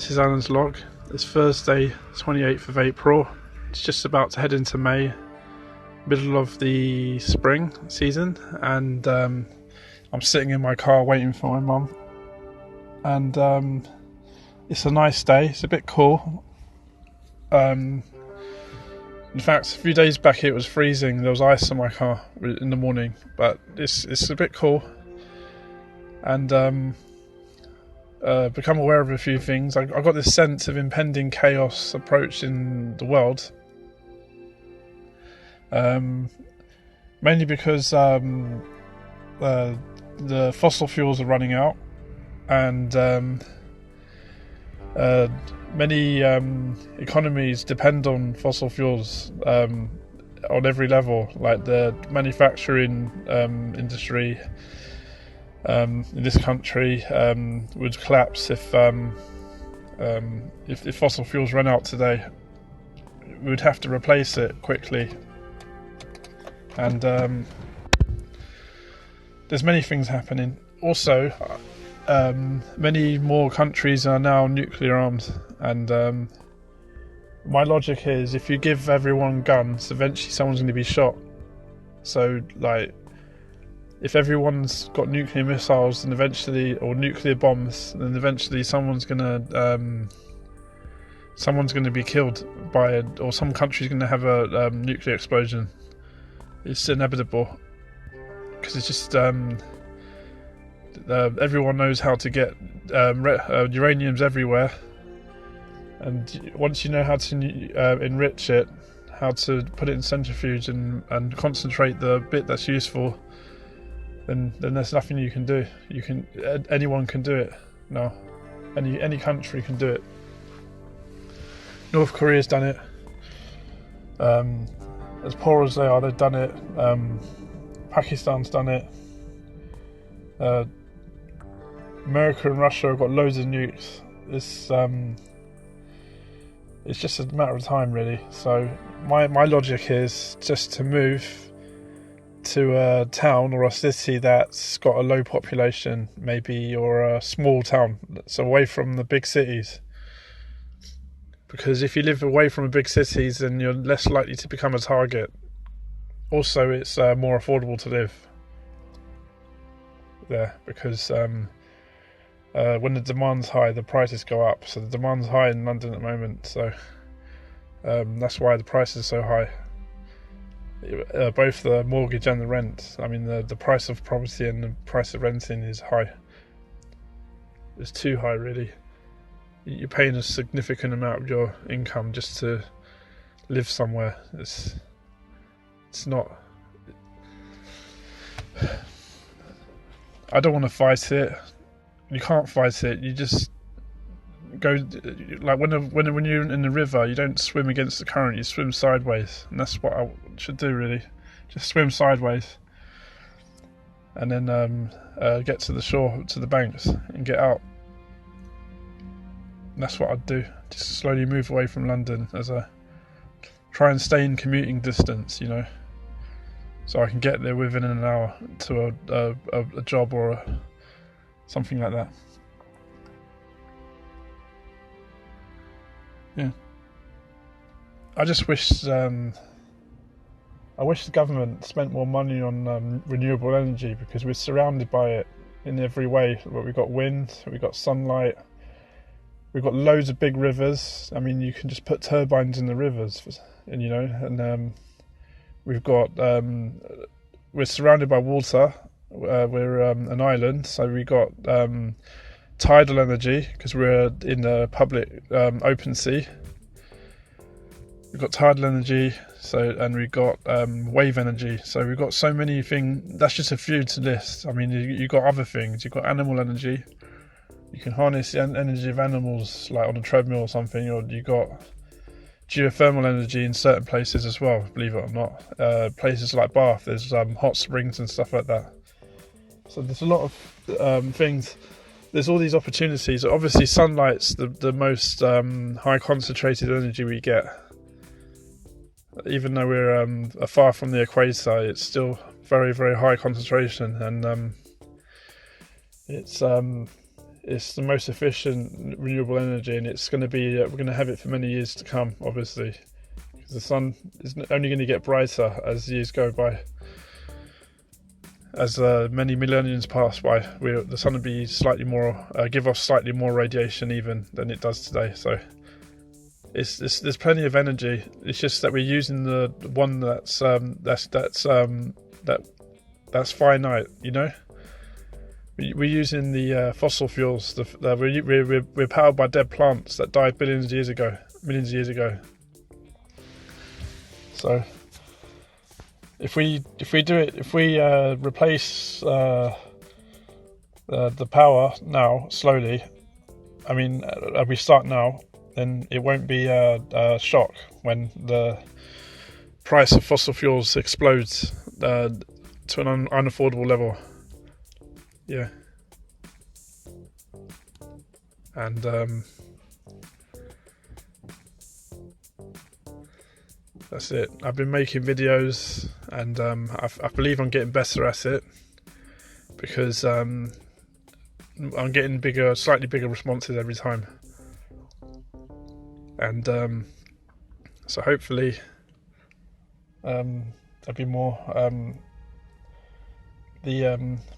This is Alan's log. It's Thursday, 28th of April. It's just about to head into May, middle of the spring season, and I'm sitting in my car waiting for my mum. And it's a nice day. It's a bit cool. In fact, a few days back it was freezing. There was ice in my car in the morning, but it's a bit cool. And become aware of a few things. I got this sense of impending chaos approaching the world, mainly because the fossil fuels are running out, and many economies depend on fossil fuels on every level, like the manufacturing industry in this country would collapse if fossil fuels run out today. We would have to replace it quickly, and there's many things happening. Also, many more countries are now nuclear armed, and my logic is if you give everyone guns, eventually someone's going to be shot. So, like, if everyone's got nuclear missiles, and eventually, or nuclear bombs, then eventually someone's gonna be killed by it, or some country's gonna have a nuclear explosion. It's inevitable, because it's just everyone knows how to get uranium's everywhere, and once you know how to enrich it, how to put it in centrifuge and concentrate the bit that's useful, then there's nothing you can do. Anyone can do it now. Any country can do it. North Korea's done it. As poor as they are, they've done it. Pakistan's done it. America and Russia have got loads of nukes. It's just a matter of time, really. So my logic is just to move to a town or a city that's got a low population, maybe, or a small town that's away from the big cities. Because if you live away from the big cities, then you're less likely to become a target. Also, it's more affordable to live there, because when the demand's high, the prices go up. So the demand's high in London at the moment, so that's why the price is so high. Both the mortgage and the rent. I mean, the price of property and the price of renting is high. It's too high, really. You're paying a significant amount of your income just to live somewhere. It's not. I don't want to fight it. You can't fight it. You just go, like when you're in the river, you don't swim against the current, you swim sideways, and that's what I should do, really. Just swim sideways, and then get to the shore, to the banks, and get out. And that's what I'd do. Just slowly move away from London as I try and stay in commuting distance, so I can get there within an hour to a job or something like that. Yeah, I just wish the government spent more money on renewable energy, because we're surrounded by it in every way. We've got wind, we've got sunlight, we've got loads of big rivers. I mean, you can just put turbines in the rivers, and we've got we're surrounded by water. We're an island, so we got tidal energy, because we're in the public open sea. We've got tidal energy, and we've got wave energy. So we've got so many things. That's just a few to list. I mean, you've got other things. You've got animal energy. You can harness the energy of animals, like on a treadmill or something. Or you've got geothermal energy in certain places as well, believe it or not. Places like Bath, there's hot springs and stuff like that. So there's a lot of things. There's all these opportunities. Obviously, sunlight's the most high concentrated energy we get. Even though we're far from the equator, it's still very, very high concentration, and it's it's the most efficient renewable energy, and it's going to be we're going to have it for many years to come, obviously, because the sun is only going to get brighter as years go by. As many millenniums pass by, the sun will be slightly more give off slightly more radiation even than it does today. So there's plenty of energy. It's just that we're using the one that's finite. You know, we're using the fossil fuels. We're powered by dead plants that died millions of years ago. So if we replace the power now slowly, I mean, we start now, then it won't be a shock when the price of fossil fuels explodes to an unaffordable level. Yeah. And that's it. I've been making videos, and I believe I'm getting better at it, because I'm getting slightly bigger responses every time. And so hopefully there'll be more.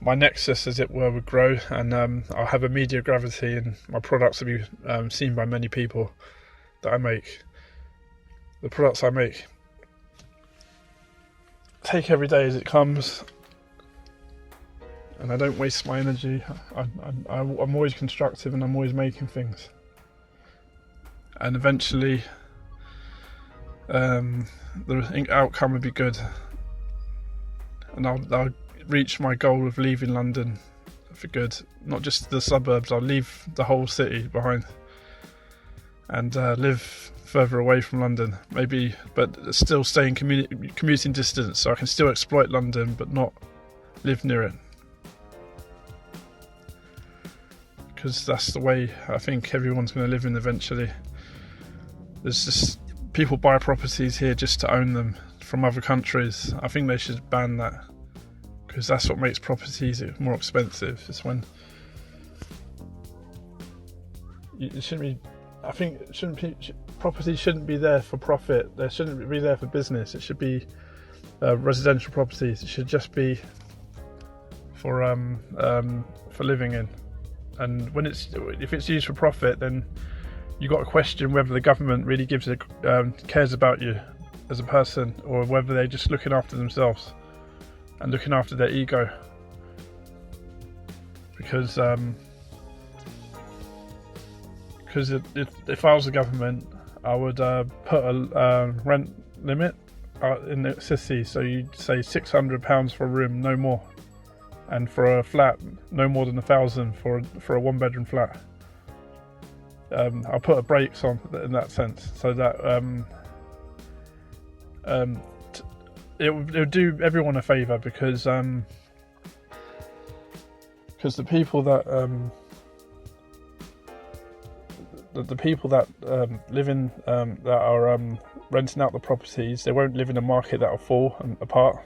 My nexus, as it were, would grow, and I'll have a media gravity, and my products will be seen by many people that I make. The products I make, take every day as it comes, and I don't waste my energy. I'm always constructive, and I'm always making things, and eventually the outcome will be good, and I'll reach my goal of leaving London for good. Not just the suburbs, I'll leave the whole city behind and live further away from London, maybe, but still stay in commuting distance, so I can still exploit London but not live near it, because that's the way I think everyone's going to live in eventually. There's just people buy properties here just to own them from other countries. I think they should ban that, because that's what makes properties more expensive. It's when it shouldn't be. I think property shouldn't be there for profit. They shouldn't be there for business. It should be residential properties. It should just be for living in. And if it's used for profit, then you got to question whether the government really cares about you as a person, or whether they're just looking after themselves and looking after their ego. Because if I was the government, I would put a rent limit in the city. So you'd say £600 for a room, no more, and for a flat, no more than £1,000 for a one-bedroom flat. I'll put a brakes on in that sense, so that it would do everyone a favour, because the people that the people that live in that are renting out the properties, they won't live in a market that will fall apart,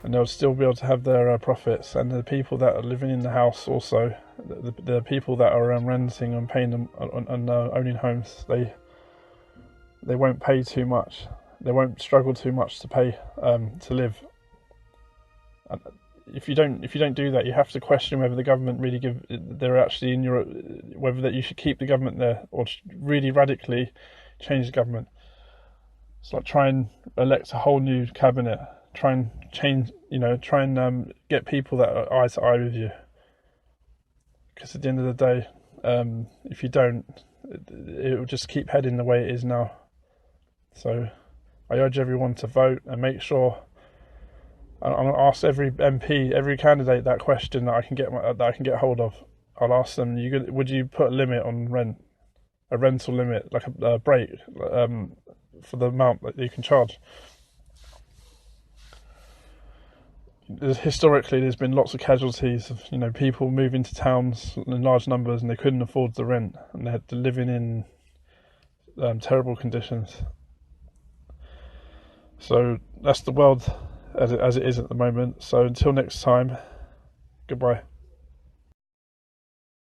and they'll still be able to have their profits. And the people that are living in the house, also the people that are renting and paying them and owning homes, they won't pay too much. They won't struggle too much to pay to live. And if you don't do that, you have to question whether the government they're actually in your, whether that you should keep the government there or really radically change the government. It's like try and elect a whole new cabinet, try and change, get people that are eye to eye with you. Because at the end of the day, if you don't, it will just keep heading the way it is now. So I urge everyone to vote and make sure. I'm going to ask every MP, every candidate that question that I can get hold of. I'll ask them: would you put a limit on rent, a rental limit, like a break for the amount that you can charge? Historically, there's been lots of casualties of people moving to towns in large numbers and they couldn't afford the rent and they had to live in terrible conditions. So that's the world as it is at the moment. So until next time, goodbye.